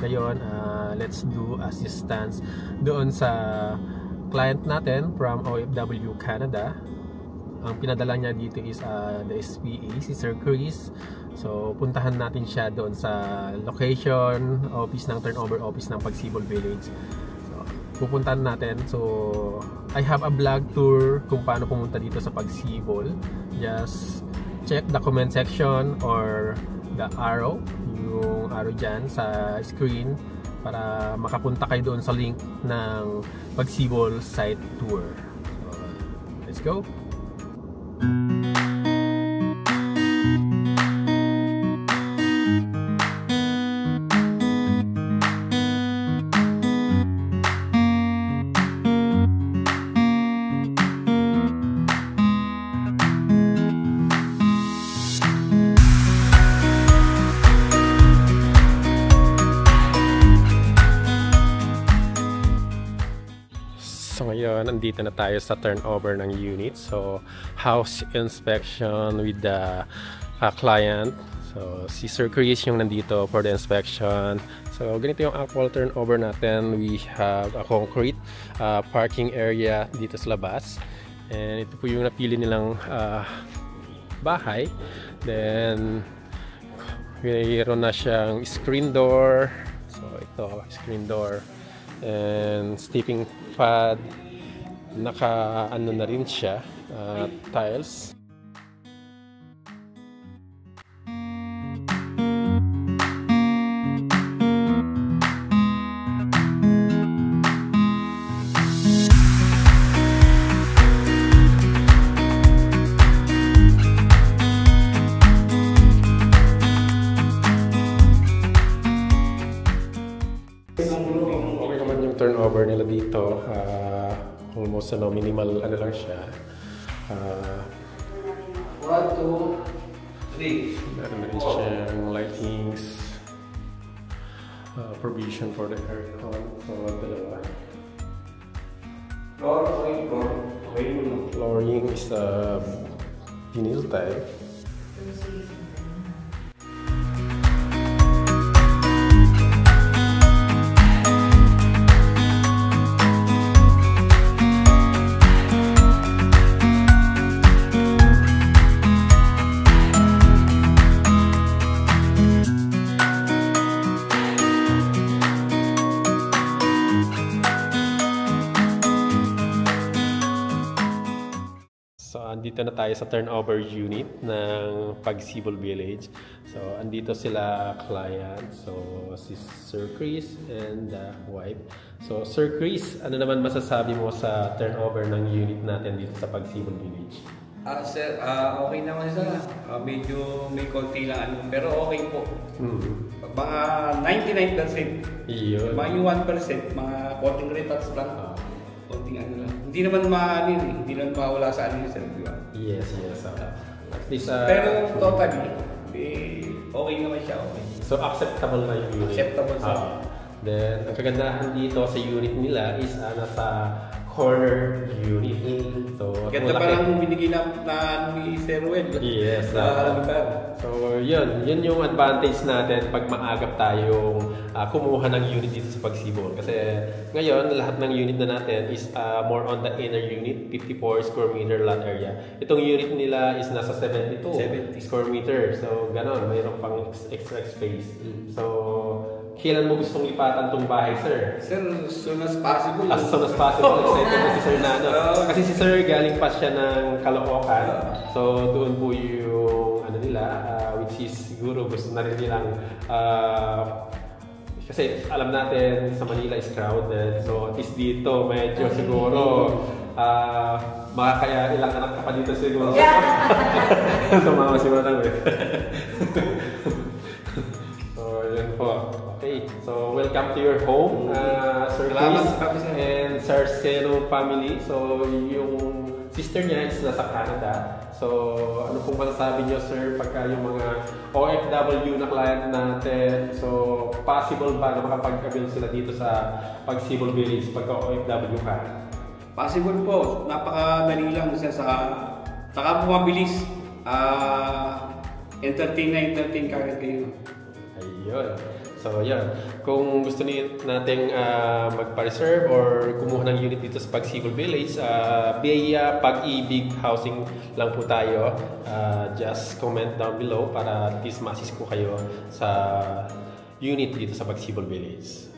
Ngayon, let's do assistance doon sa client natin from OFW Canada. Ang pinadala niya dito is the SPA, si Sir Chris. So puntahan natin siya doon sa location, office ng turnover office ng Pagsibol Village. So pupuntahan natin. So I have a vlog tour kung paano pumunta dito sa Pagsibol. Just check the comment section or the arrow, yung arrow dyan sa screen para makapunta kayo doon sa link ng Pagsibol site tour. So, let's go! So ngayon, nandito na tayo sa turnover ng unit. So, house inspection with the client. So, si Sir Chris yung nandito for the inspection. So, ganito yung actual turnover natin. We have a concrete parking area dito sa labas. And ito po yung napili nilang bahay. Then, mayroon na siyang screen door. So, ito, screen door. And stepping pad, naka ano na rin siya, tiles. Turnover nila dito, almost minimal lang siya. 1, 2, 3. Meron na rin siyang lightings, provision for the aircon, so dalawa. Flooring is vinyl tile. So, andito na tayo sa turnover unit ng Pagsibol Village. So, andito sila client. So, si Sir Chris and the wife. So, Sir Chris, ano naman masasabi mo sa turnover ng unit natin dito sa Pagsibol Village? Sir, okay naman siya. Medyo may konti lang pero okay po. Mga 99%. Iyon. Mga 1%, mga konting retouch lang. Konting ano lang. Hindi naman hindi naman mawala sa ano yun, sir, di ba? Yes. At least, pero totally, okay naman siya, okay. So, acceptable na yung unit? Acceptable siya. Then, ang kagandahan dito sa unit nila is nasa corner unit. So, ganda pa lang binigay na ni Sir Well. Yes. So, yun yung advantage natin pag maagap tayong kumuha ng unit dito sa Pagsibol. Kasi ngayon, lahat ng unit na natin is more on the inner unit, 54 square meter lot area. Itong unit nila is nasa 70 square meter. So, ganon, mayroon pang extra space. So, kailan mo gustong lipatan tong bahay, sir? Sir, as soon as possible. As soon as possible. Excited na si Sir Nano. Kasi si Sir galing pa siya ng Caloocan. So, doon po yung ano nila, which is siguro gusto na rin nilang kasi alam natin sa Manila is crowded. So, at least dito medyo siguro makakaya ilang anak ka pa dito siguro. Tumama si Manang eh. So, yun po. Okay, so welcome to your home, Sir Chris and Sir Seno family. So, yung sister niya is nasa Canada. So, ano pong masasabi niyo, sir, pagka yung mga OFW na client natin, so, possible ba na makapag-avail sila dito sa Pagsibol Village pagka OFW ka? Possible po. Napakadali lang siya saka po mabilis. Entertain kagad kayo. Yun. So, yan. Kung gusto nating magpa-reserve or kumuha ng unit dito sa Pagsibol Village, via Pag-ibig Housing lang po tayo. Just comment down below para at least ma-assist ko kayo sa unit dito sa Pagsibol Village.